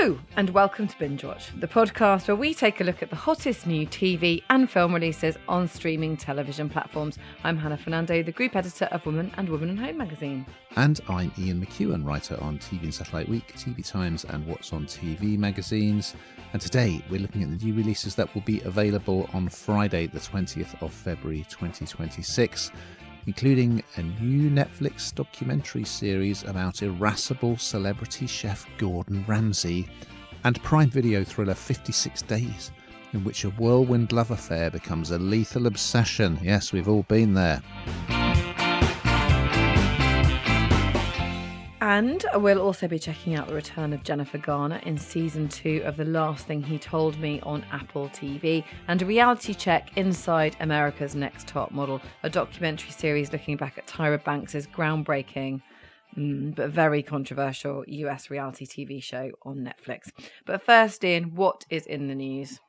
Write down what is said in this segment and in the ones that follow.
Hello and welcome to Bingewatch, the podcast where we take a look at the hottest new TV and film releases on streaming television platforms. I'm Hannah Fernando, the group editor of Woman and Woman and Home magazine. And I'm Ian McEwan, writer on TV and Satellite Week, TV Times and What's on TV magazines. And today we're looking at the new releases that will be available on Friday, the 20th of February 2026. Including a new Netflix documentary series about irascible celebrity chef Gordon Ramsay, and Prime Video thriller 56 Days, in which a whirlwind love affair becomes a lethal obsession. Yes, we've all been there. And we'll also be checking out the return of Jennifer Garner in season 2 of The Last Thing He Told Me on Apple TV, and a reality check inside America's Next Top Model, a documentary series looking back at Tyra Banks' groundbreaking but very controversial US reality TV show on Netflix. But first, Ian, what is in the news?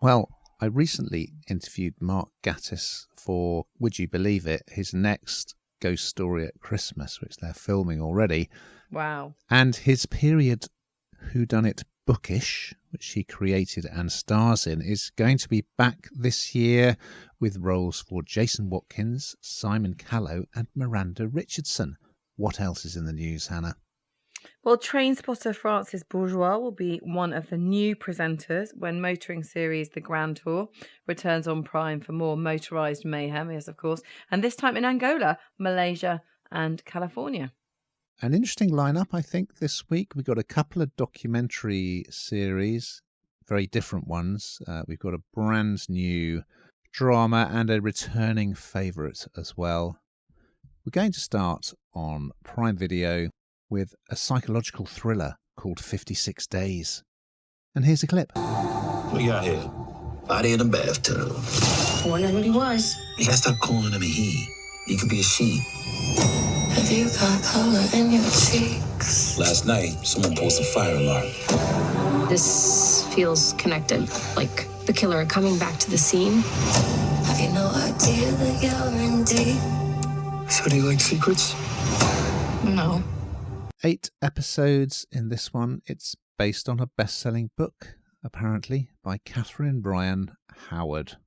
Well, I recently interviewed Mark Gatiss for, would you believe it, his next Ghost Story at Christmas, which they're filming already. Wow. And his period whodunit bookish, which he created and stars in, is going to be back this year with roles for Jason Watkins, Simon Callow and Miranda Richardson. What else is in the news, Hannah? Well, train spotter Francis Bourgeois will be one of the new presenters when motoring series The Grand Tour returns on Prime for more motorised mayhem, yes, of course, and this time in Angola, Malaysia and California. An interesting lineup, I think, this week. We've got a couple of documentary series, very different ones. We've got a brand new drama and a returning favourite as well. We're going to start on Prime Video with a psychological thriller called 56 Days. And here's a clip. What you got here? Body in a bathtub. Wondering what he was. You gotta stop calling him a he. He could be a she. Have you got color in your cheeks? Last night, someone posted a fire alarm. This feels connected, like the killer coming back to the scene. Have you no idea that you're in deep? So do you like secrets? No. 8 episodes in this one. It's based on a best-selling book, apparently, by Catherine Bryan Howard.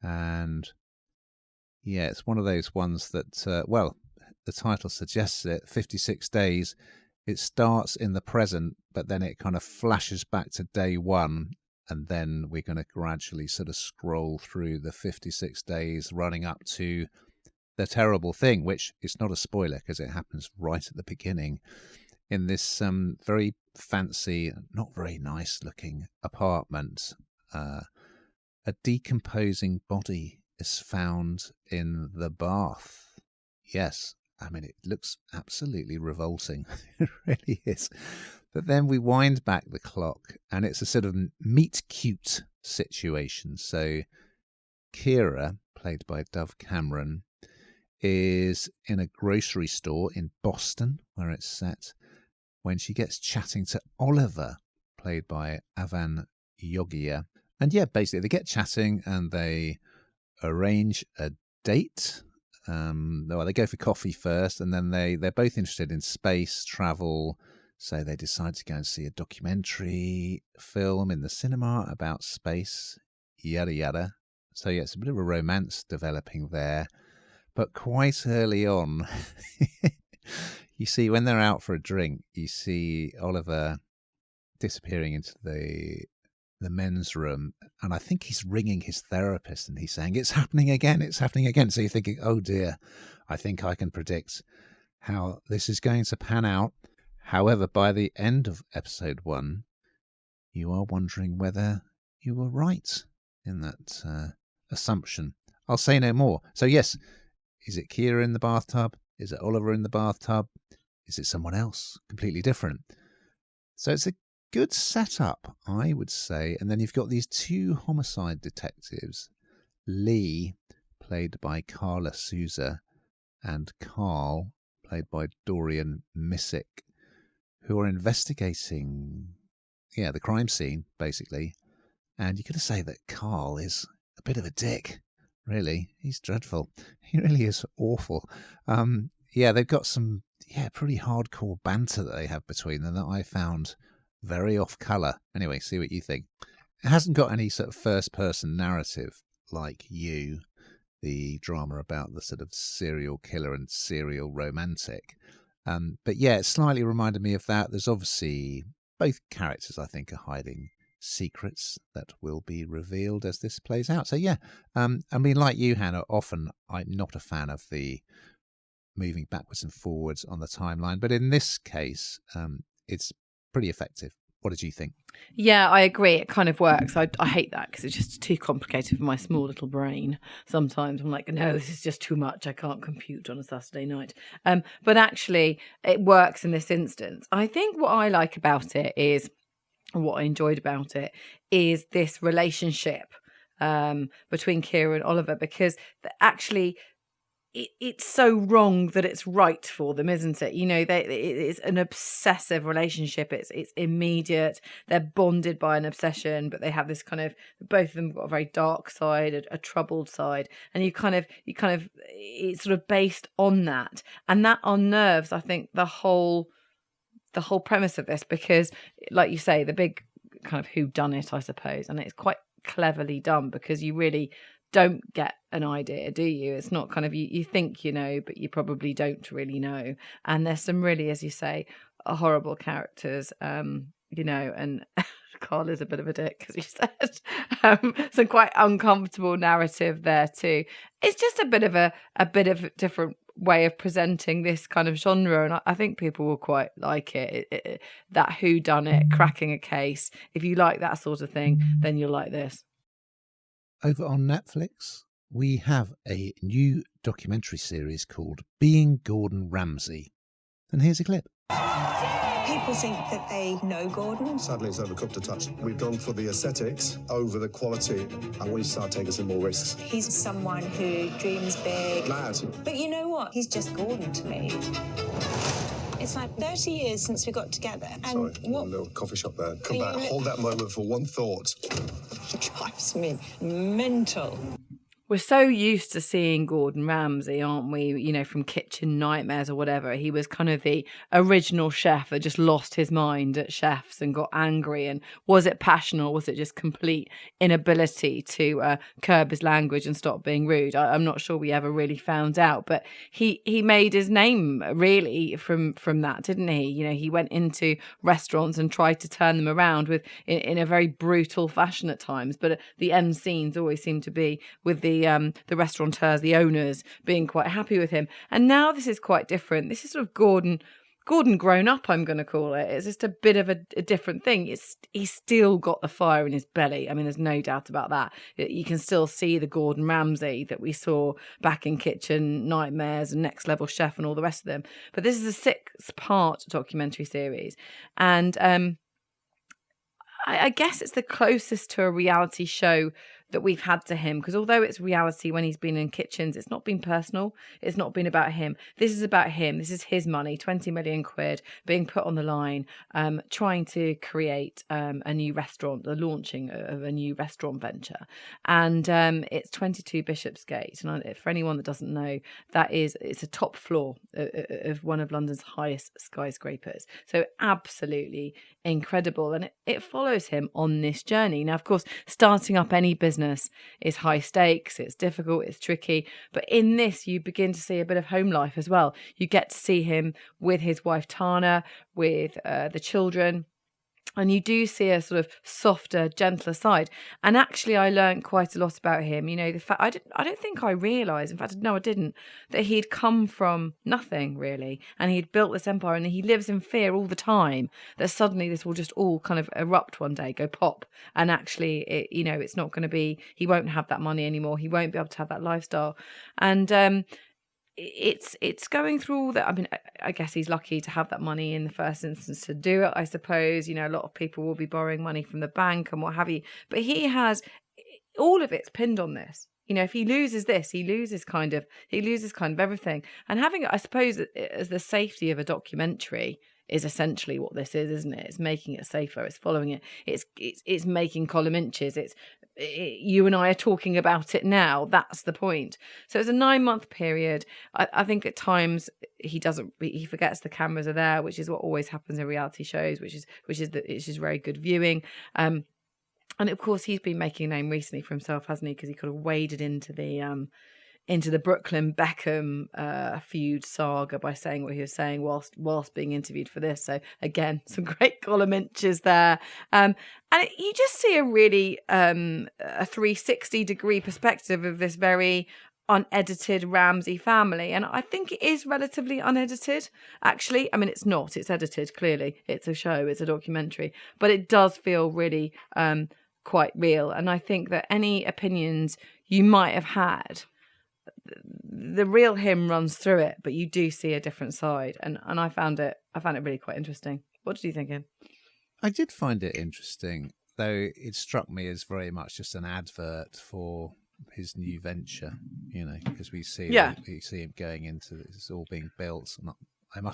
And yeah, it's one of those ones that, well, the title suggests it, 56 Days. It starts in the present, but then it kind of flashes back to day one, and then we're going to gradually sort of scroll through the 56 days running up to the terrible thing, which is not a spoiler because it happens right at the beginning, in this very fancy, not very nice looking apartment. A decomposing body is found in the bath. Yes, I mean, it looks absolutely revolting. It really is. But then we wind back the clock and it's a sort of meet cute situation. So Kira, played by Dove Cameron, is in a grocery store in Boston, where it's set, when she gets chatting to Oliver, played by Avan Yogia. And yeah, basically they get chatting and they arrange a date. Well, they go for coffee first, and then they're both interested in space travel, so they decide to go and see a documentary film in the cinema about space, yada yada. So yeah, it's a bit of a romance developing there. But quite early on, you see, when they're out for a drink, you see Oliver disappearing into the men's room. And I think he's ringing his therapist and he's saying, it's happening again, it's happening again. So you're thinking, oh dear, I think I can predict how this is going to pan out. However, by the end of episode 1, you are wondering whether you were right in that assumption. I'll say no more. So yes, is it Kira in the bathtub? Is it Oliver in the bathtub? Is it someone else completely different? So it's a good setup, I would say. And then you've got these 2 homicide detectives, Lee, played by Carla Souza, and Carl, played by Dorian Missick, who are investigating, the crime scene, basically. And you got to say that Carl is a bit of a dick. Really, he's dreadful. He really is awful. They've got some pretty hardcore banter that they have between them that I found very off colour. Anyway, see what you think. It hasn't got any sort of first-person narrative like You, the drama about the sort of serial killer and serial romantic. But yeah, it slightly reminded me of that. There's obviously both characters, I think, are hiding secrets that will be revealed as this plays out. So yeah, I mean, like you, Hannah, often I'm not a fan of the moving backwards and forwards on the timeline, but in this case, it's pretty effective. What did you think? Yeah, I agree. It kind of works. I hate that because it's just too complicated for my small little brain. Sometimes I'm like, no, this is just too much. I can't compute on a Saturday night. But actually, it works in this instance. I think what I like about it is, what I enjoyed about it is this relationship between Kira and Oliver, because actually it's so wrong that it's right for them, isn't it? You know, it's an obsessive relationship. It's immediate. They're bonded by an obsession, but they have this kind of, both of them got a very dark side, a troubled side, and it's sort of based on that, and that unnerves, I think, the whole premise of this, because, like you say, the big kind of whodunit, I suppose, and it's quite cleverly done because you really don't get an idea, do you? It's not kind of, you think you know, but you probably don't really know. And there's some really, as you say, horrible characters, you know, and Carl is a bit of a dick, as you said. Some quite uncomfortable narrative there too. It's just a bit of a different way of presenting this kind of genre, and I think people will quite like it. That whodunit, cracking a case. If you like that sort of thing, then you'll like this. Over on Netflix, we have a new documentary series called Being Gordon Ramsey. And here's a clip. People think that they know Gordon. Sadly, it's overcooked a touch. We've gone for the aesthetics over the quality. I want you to start taking some more risks. He's someone who dreams big. Lad. But you know what? He's just Gordon to me. It's like 30 years since we got together. And sorry, one little coffee shop there. Come back, hold that moment for one thought. It drives me mental. We're so used to seeing Gordon Ramsay, aren't we? You know, from Kitchen Nightmares or whatever. He was kind of the original chef that just lost his mind at chefs and got angry. And was it passion, or was it just complete inability to curb his language and stop being rude? I'm not sure we ever really found out. But he made his name really from that, didn't he? You know, he went into restaurants and tried to turn them around in a very brutal fashion at times. But the end scenes always seem to be with the restaurateurs, the owners, being quite happy with him. And now this is quite different. This is sort of Gordon grown up, I'm going to call it. It's just a bit of a different thing. He's still got the fire in his belly. I mean, there's no doubt about that. You can still see the Gordon Ramsay that we saw back in Kitchen Nightmares and Next Level Chef and all the rest of them. But this is a 6-part documentary series. And I guess it's the closest to a reality show that we've had to him, because although it's reality when he's been in kitchens, it's not been personal. It's not been about him. This is about him. This is his money, 20 million quid being put on the line, trying to create a new restaurant, the launching of a new restaurant venture. And it's 22 Bishopsgate. And for anyone that doesn't know, it's a top floor of one of London's highest skyscrapers. So absolutely incredible. And it follows him on this journey. Now, of course, starting up any business is high stakes, it's difficult, it's tricky. But in this, you begin to see a bit of home life as well. You get to see him with his wife Tana, with the children. And you do see a sort of softer, gentler side. And actually, I learned quite a lot about him. You know, the fact I don't think I realised, in fact, no, I didn't, that he'd come from nothing really, and he'd built this empire, and he lives in fear all the time that suddenly this will just all kind of erupt one day, go pop, and actually, it's not going to be. He won't have that money anymore. He won't be able to have that lifestyle, and it's going through all that. I mean, I guess he's lucky to have that money in the first instance to do it, I suppose. You know, a lot of people will be borrowing money from the bank and what have you. But he has, all of it's pinned on this. You know, if he loses this, he loses kind of everything. And having, I suppose, as the safety of a documentary is essentially what this is, isn't it? It's making it safer. It's following it. It's making column inches. It's you and I are talking about it now. That's the point. So it's a 9-month period. I think at times he forgets the cameras are there, which is what always happens in reality shows, which is very good viewing. And of course, he's been making a name recently for himself, hasn't he? Because he kind of waded into the Brooklyn Beckham feud saga by saying what he was saying whilst being interviewed for this. So again, some great column inches there. And you just see a really a 360-degree perspective of this very unedited Ramsey family. And I think it is relatively unedited, actually. I mean, it's not. It's edited, clearly. It's a show. It's a documentary. But it does feel really quite real. And I think that any opinions you might have had, the real him runs through it, but you do see a different side, and I found it really quite interesting. What did you think, Ian? I did find it interesting, though it struck me as very much just an advert for his new venture, because we see him going into it's all being built. And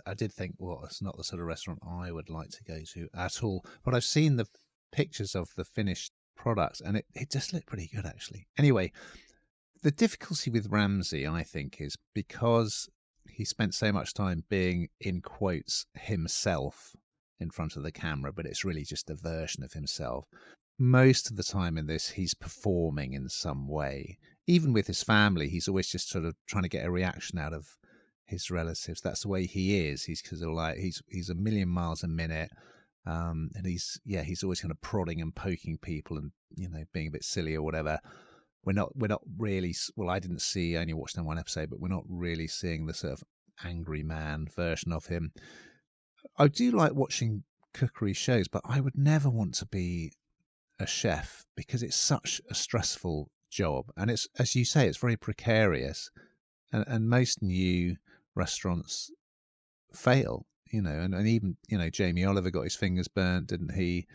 I did think, well, it's not the sort of restaurant I would like to go to at all. But I've seen the pictures of the finished products, and it just looked pretty good, actually. Anyway, the difficulty with Ramsey, I think, is because he spent so much time being, in quotes, himself in front of the camera, but it's really just a version of himself. Most of the time in this, he's performing in some way. Even with his family, he's always just sort of trying to get a reaction out of his relatives. That's the way he is. He's a million miles a minute. And he's always kind of prodding and poking people and, being a bit silly or whatever. We're not really, well, I only watched one episode, but we're not really seeing the sort of angry man version of him. I do like watching cookery shows, but I would never want to be a chef because it's such a stressful job. And it's, as you say, it's very precarious. And most new restaurants fail, and even, Jamie Oliver got his fingers burnt, didn't he?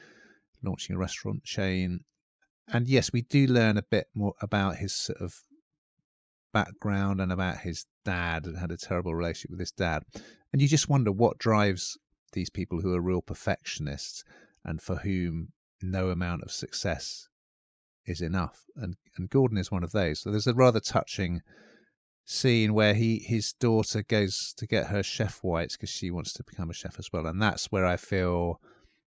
Launching a restaurant chain. And yes, we do learn a bit more about his sort of background and about his dad, and had a terrible relationship with his dad. And you just wonder what drives these people who are real perfectionists and for whom no amount of success is enough. And Gordon is one of those. So there's a rather touching scene where his daughter goes to get her chef whites because she wants to become a chef as well. And that's where I feel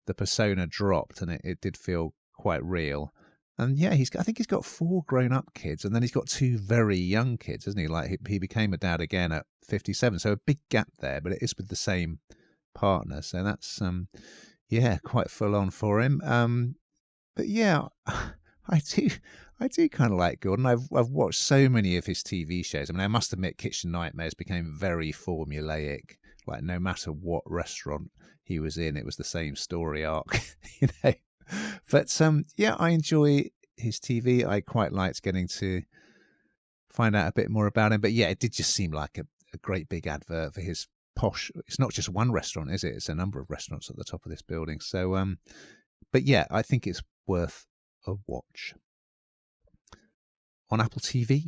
the persona dropped, and it did feel quite real. And yeah, I think he's got 4 grown-up kids, and then he's got 2 very young kids, isn't he? Like he became a dad again at 57, so a big gap there, but it is with the same partner. So that's quite full on for him. But yeah, I do kind of like Gordon. I've watched so many of his TV shows. I mean, I must admit, Kitchen Nightmares became very formulaic. Like no matter what restaurant he was in, it was the same story arc, But I enjoy his TV. I quite liked getting to find out a bit more about him. But yeah, it did just seem like a great big advert for his posh. It's not just one restaurant, is it? It's a number of restaurants at the top of this building. So, but yeah, I think it's worth a watch. On Apple TV,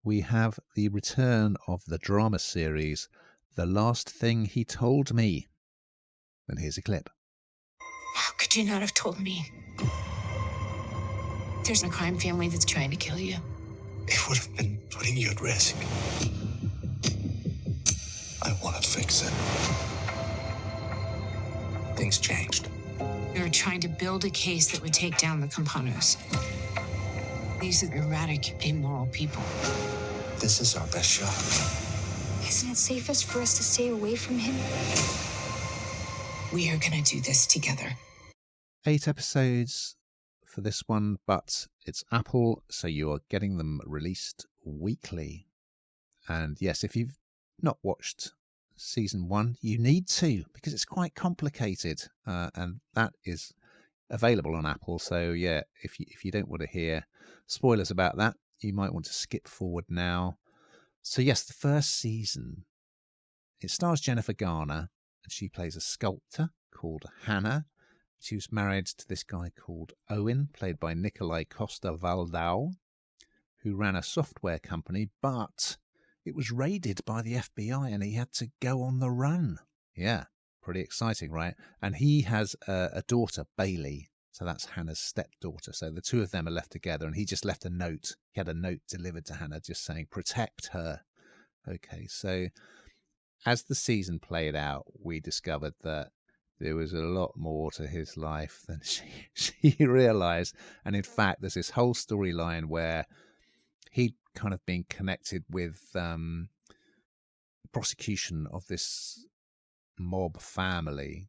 we have the return of the drama series, The Last Thing He Told Me. And here's a clip. How could you not have told me? There's a crime family that's trying to kill you. It would have been putting you at risk. I want to fix it. Things changed. We were trying to build a case that would take down the Campanos. These are erratic, immoral people. This is our best shot. Isn't it safest for us to stay away from him? We are going to do this together. 8 episodes for this one, but it's Apple, so you are getting them released weekly. And yes, if you've not watched season 1, you need to, because it's quite complicated, and that is available on Apple. So yeah, if you don't want to hear spoilers about that, you might want to skip forward now. So yes, the first season, it stars Jennifer Garner, and she plays a sculptor called Hannah. She was married to this guy called Owen, played by Nikolai Costa-Waldau, who ran a software company, but it was raided by the FBI and he had to go on the run. Yeah, pretty exciting, right? And he has a daughter, Bailey. So that's Hannah's stepdaughter. So the two of them are left together, and he just left a note. He had a note delivered to Hannah just saying, protect her. Okay, so as the season played out, we discovered that there was a lot more to his life than she realized. And in fact, there's this whole storyline where he'd kind of been connected with prosecution of this mob family,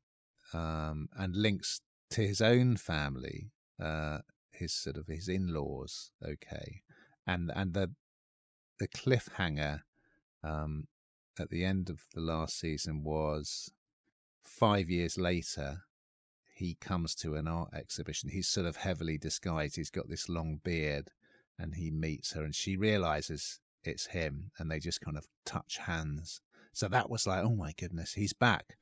and links to his own family, his in-laws. Okay, and the cliffhanger at the end of the last season was 5 years later. He comes to an art exhibition. He's sort of heavily disguised. He's got this long beard, and he meets her, and she realizes it's him, and they just kind of touch hands. So that was like, oh my goodness, he's back.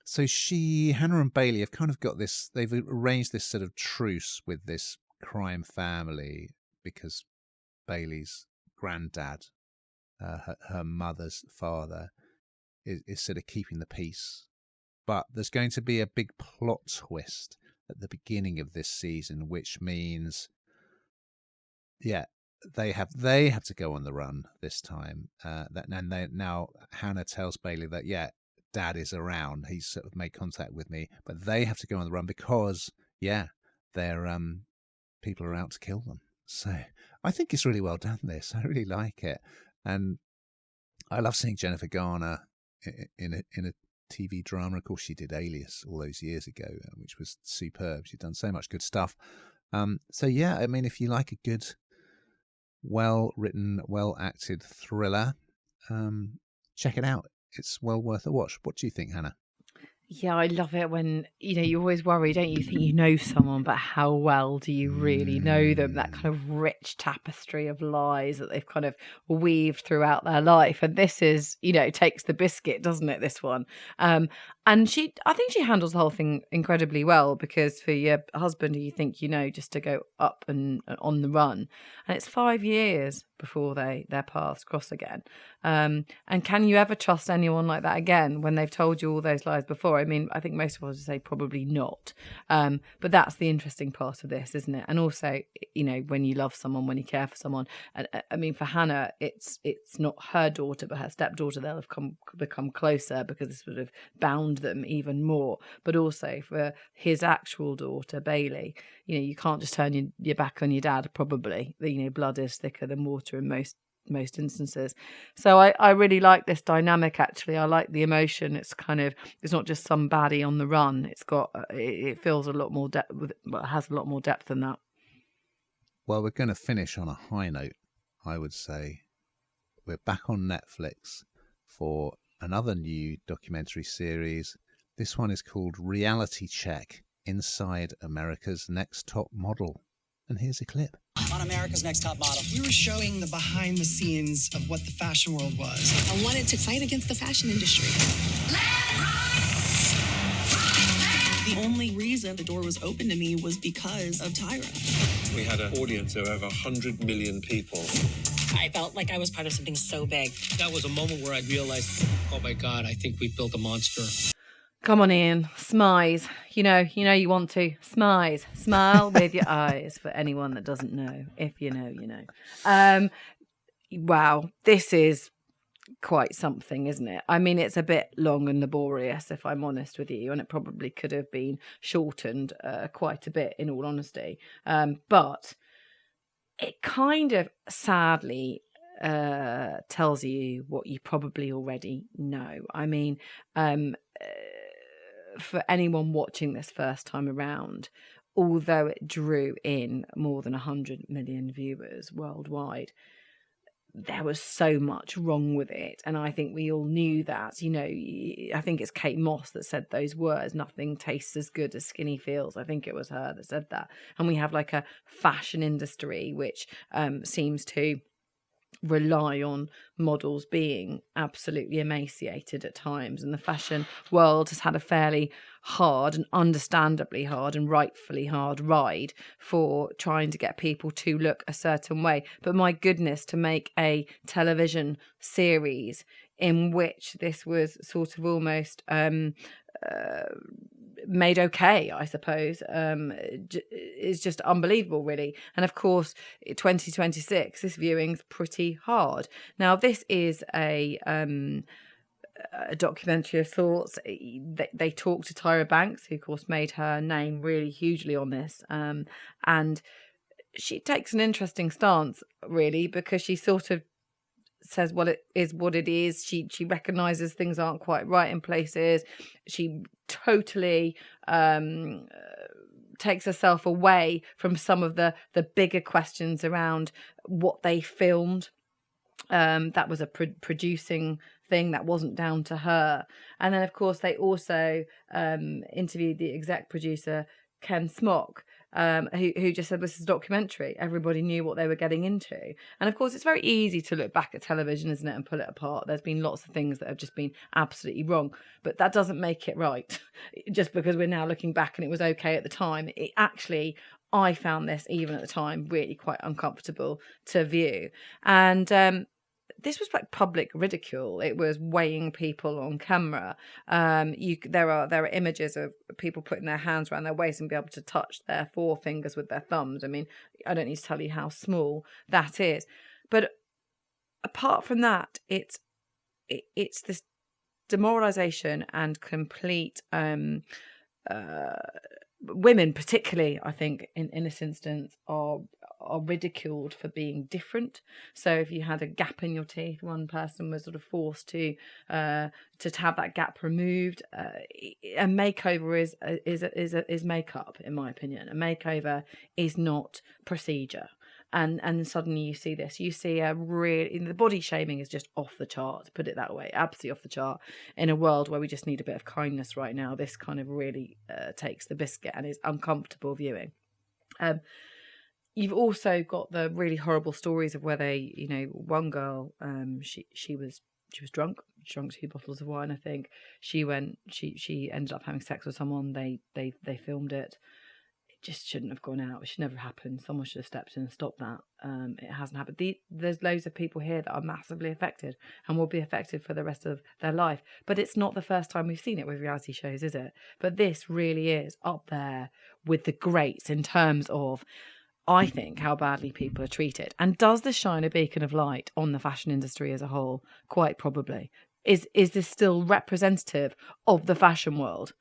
So Hannah and Bailey have kind of got this, they've arranged this sort of truce with this crime family because Bailey's granddad, her mother's father, is sort of keeping the peace. But there's going to be a big plot twist at the beginning of this season, which means, they have to go on the run this time. Now Hannah tells Bailey that Dad is around. He's sort of made contact with me, but they have to go on the run because they're people are out to kill them. So I think it's really well done. This, I really like it, and I love seeing Jennifer Garner in a TV drama. Of course, she did Alias all those years ago, which was superb. She's done so much good stuff. So yeah, I mean, if you like a good, well-written, well-acted thriller, check it out. It's well worth a watch. What do you think, Hannah? Yeah, I love it when, you always worry, don't you? Think you know someone, but how well do you really know them? That kind of rich tapestry of lies that they've kind of weaved throughout their life. And this is, takes the biscuit, doesn't it, this one? And I think she handles the whole thing incredibly well, because for your husband who you think just to go up and on the run, and it's 5 years before their paths cross again. And can you ever trust anyone like that again when they've told you all those lies before? I mean, I think most of us would say probably not. But that's the interesting part of this, isn't it? And also, when you love someone, when you care for someone, and I mean, for Hannah, it's not her daughter, but her stepdaughter. They'll have become closer because this would have bound them even more. But also for his actual daughter, Bailey, you can't just turn your back on your dad, probably. Blood is thicker than water in most instances. So I really like this dynamic, actually. I like the emotion. It's not just some baddie on the run. It feels a lot more depth, has a lot more depth than that. Well, we're going to finish on a high note, I would say. We're back on Netflix for another new documentary series. This one is called Reality Check: Inside America's Next Top Model. And here's a clip. On America's Next Top Model, we were showing the behind the scenes of what the fashion world was. I wanted to fight against the fashion industry. The only reason the door was open to me was because of Tyra. We had an audience of over 100 million people. I felt like I was part of something so big. That was a moment where I realized, oh my God, I think we built a monster. Come on, Ian. Smize. You know you want to. Smize. Smile with your eyes, for anyone that doesn't know. If you know, you know. Wow. This is quite something, isn't it? I mean, it's a bit long and laborious, if I'm honest with you, and it probably could have been shortened quite a bit, in all honesty. But it kind of sadly tells you what you probably already know. I mean, for anyone watching this first time around, although it drew in more than 100 million viewers worldwide, there was so much wrong with it. And I think we all knew that. I think it's Kate Moss that said those words, nothing tastes as good as skinny feels. I think it was her that said that. And we have like a fashion industry which seems to rely on models being absolutely emaciated at times, and the fashion world has had a fairly hard and understandably hard and rightfully hard ride for trying to get people to look a certain way. But my goodness, to make a television series in which this was sort of almost made okay, I suppose, is just unbelievable, really. And of course, 2026, this viewing's pretty hard. Now, this is a documentary of sorts. They talked to Tyra Banks, who of course made her name really hugely on this, and she takes an interesting stance, really, because she sort of says, well, it is what it is. She recognizes things aren't quite right in places. She totally takes herself away from some of the bigger questions around what they filmed. That was a producing thing that wasn't down to her. And then, of course, they also interviewed the exec producer, Ken Smock, who just said, this is a documentary. Everybody knew what they were getting into. And of course, it's very easy to look back at television, isn't it, and pull it apart. There's been lots of things that have just been absolutely wrong, but that doesn't make it right. Just because we're now looking back and it was okay at the time, it actually, I found this, even at the time, really quite uncomfortable to view. And this was like public ridicule. It was weighing people on camera. There are images of people putting their hands around their waist and be able to touch their forefingers with their thumbs. I mean, I don't need to tell you how small that is. But apart from that, it's this demoralization and complete women, particularly, I think, in this instance, are ridiculed for being different. So if you had a gap in your teeth, one person was sort of forced to have that gap removed. A makeover is makeup, in my opinion. A makeover is not procedure. And suddenly you see this. You see the body shaming is just off the chart, put it that way, absolutely off the chart. In a world where we just need a bit of kindness right now, this kind of really takes the biscuit and is uncomfortable viewing. You've also got the really horrible stories of where they, one girl, she was drunk. She drank 2 bottles of wine, I think. She ended up having sex with someone. They filmed it. Just shouldn't have gone out. It should never happen. Someone should have stepped in and stopped that. It hasn't happened. There's loads of people here that are massively affected and will be affected for the rest of their life. But it's not the first time we've seen it with reality shows, is it? But this really is up there with the greats in terms of, I think, how badly people are treated. And does this shine a beacon of light on the fashion industry as a whole? Quite probably. Is this still representative of the fashion world?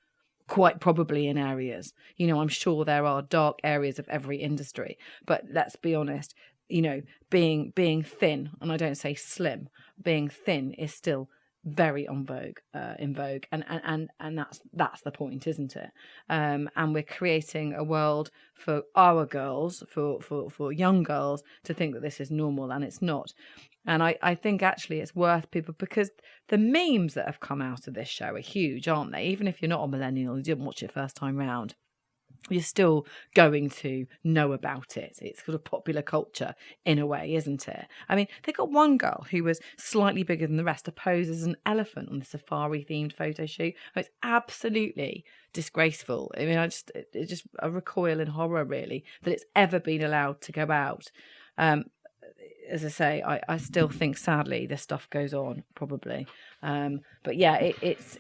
Quite probably in areas. I'm sure there are dark areas of every industry, but let's be honest, being thin, and I don't say slim, being thin is still very in vogue, and that's the point, isn't it? And we're creating a world for our girls, for young girls, to think that this is normal, and it's not. And I think actually it's worth people, because the memes that have come out of this show are huge, aren't they? Even if you're not a millennial, you didn't watch it first time round, you're still going to know about it. It's sort of popular culture in a way, isn't it? I mean, they got one girl who was slightly bigger than the rest to pose as an elephant on the safari-themed photo shoot. It's absolutely disgraceful. I mean, it's just a recoil in horror, really, that it's ever been allowed to go out. As I say, I still think, sadly, this stuff goes on, probably. But yeah, it's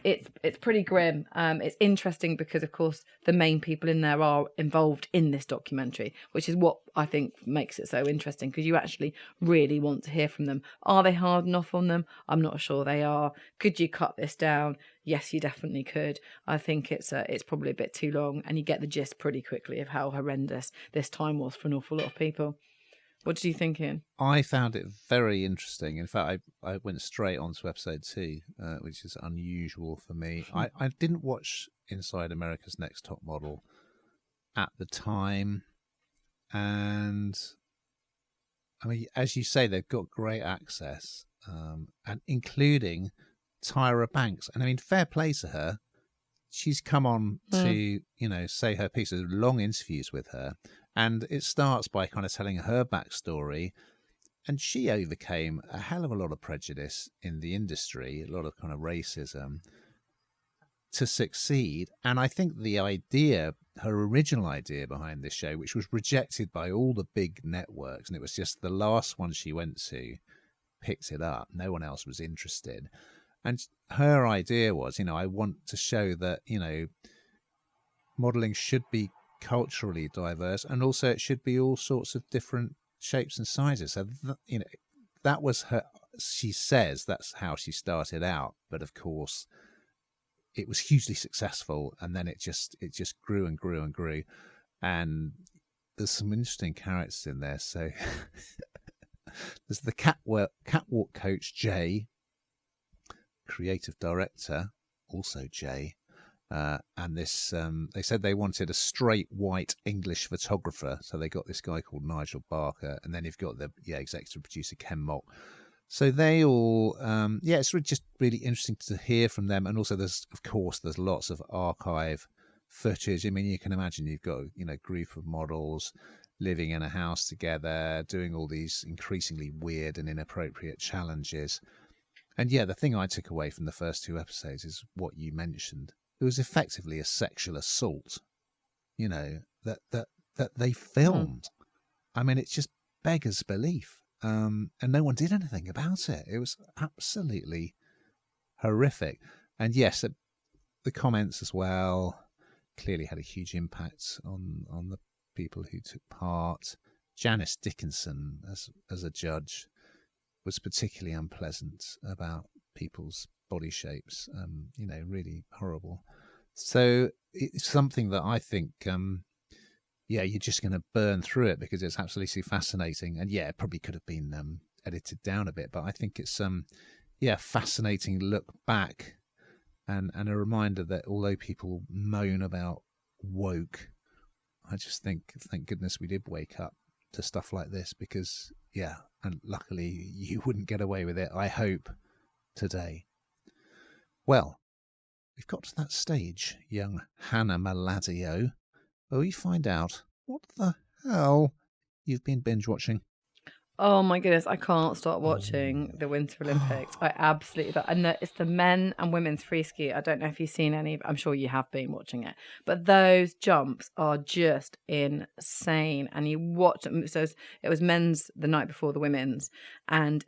pretty grim. It's interesting because, of course, the main people in there are involved in this documentary, which is what I think makes it so interesting, because you actually really want to hear from them. Are they hard enough on them? I'm not sure they are. Could you cut this down? Yes, you definitely could. I think it's probably a bit too long, and you get the gist pretty quickly of how horrendous this time was for an awful lot of people. What did you think, Ian? I found it very interesting. In fact, I went straight on to episode 2, which is unusual for me. I didn't watch Inside America's Next Top Model at the time. And, I mean, as you say, they've got great access, and including Tyra Banks. And, I mean, fair play to her. She's come on to, say her piece. There's long interviews with her. And it starts by kind of telling her backstory. And she overcame a hell of a lot of prejudice in the industry, a lot of kind of racism, to succeed. And I think the idea, her original idea behind this show, which was rejected by all the big networks, and it was just the last one she went to picked it up. No one else was interested. And her idea was, I want to show that, modeling should be culturally diverse, and also it should be all sorts of different shapes and sizes. So, that was her. She says that's how she started out. But of course, it was hugely successful, and then it just grew and grew and grew. And there's some interesting characters in there. So there's the catwalk coach, Jay, creative director, also Jay, and this they said they wanted a straight white English photographer, so they got this guy called Nigel Barker, and then you've got the executive producer Ken Mock. So they all, it's just really interesting to hear from them. And also there's lots of archive footage. I mean, you can imagine you've got, a group of models living in a house together, doing all these increasingly weird and inappropriate challenges. And the thing I took away from the first 2 episodes is what you mentioned. It was effectively a sexual assault, that they filmed. I mean, it just beggars belief. And no one did anything about it. It was absolutely horrific. And yes, the comments as well clearly had a huge impact on the people who took part. Janice Dickinson, as a judge, was particularly unpleasant about people's body shapes. Really horrible. So it's something that I think, you're just going to burn through it because it's absolutely fascinating. And it probably could have been edited down a bit, but I think it's fascinating look back and a reminder that although people moan about woke, I just think, thank goodness we did wake up to stuff like this, because and luckily you wouldn't get away with it, I hope, today. Well, we've got to that stage, young Hannah Maladio, where we find out what the hell you've been binge watching. Oh my goodness, I can't stop watching the Winter Olympics. I absolutely love it. And it's the men and women's free ski. I don't know if you've seen any, I'm sure you have been watching it. But those jumps are just insane. And you watch them. So it was men's the night before the women's. And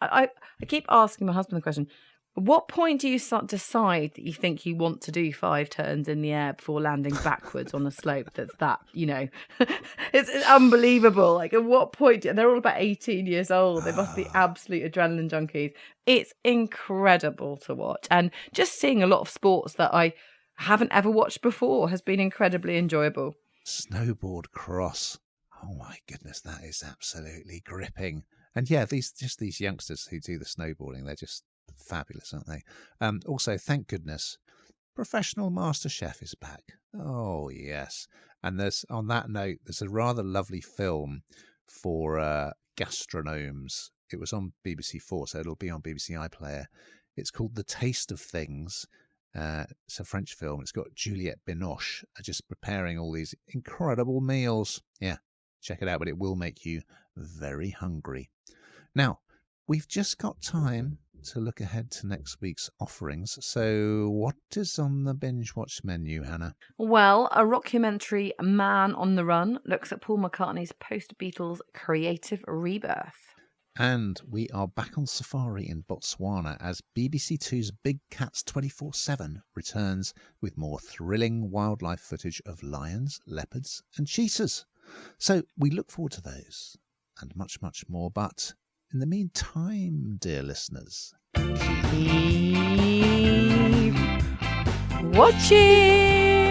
I keep asking my husband the question, at what point do you decide that you think you want to do 5 turns in the air before landing backwards on a slope that's that, it's unbelievable. Like, at what point? And they're all about 18 years old. They must be absolute adrenaline junkies. It's incredible to watch. And just seeing a lot of sports that I haven't ever watched before has been incredibly enjoyable. Snowboard cross. Oh my goodness, that is absolutely gripping. And these youngsters who do the snowboarding, they're just fabulous, aren't they? Also, thank goodness, Professional Master Chef is back. Oh yes. And on that note, there's a rather lovely film for gastronomes. It was on BBC 4, so it'll be on BBC iPlayer. It's called The Taste of Things. It's a French film. It's got Juliette Binoche just preparing all these incredible meals. Check it out, but it will make you very hungry. Now, we've just got time to look ahead to next week's offerings. So what is on the Binge Watch menu, Hannah? Well, a rockumentary, Man on the Run, looks at Paul McCartney's post-Beatles creative rebirth. And we are back on safari in Botswana as BBC Two's Big Cats 24/7 returns with more thrilling wildlife footage of lions, leopards and cheetahs. So we look forward to those and much, much more. But in the meantime, dear listeners, keep watching.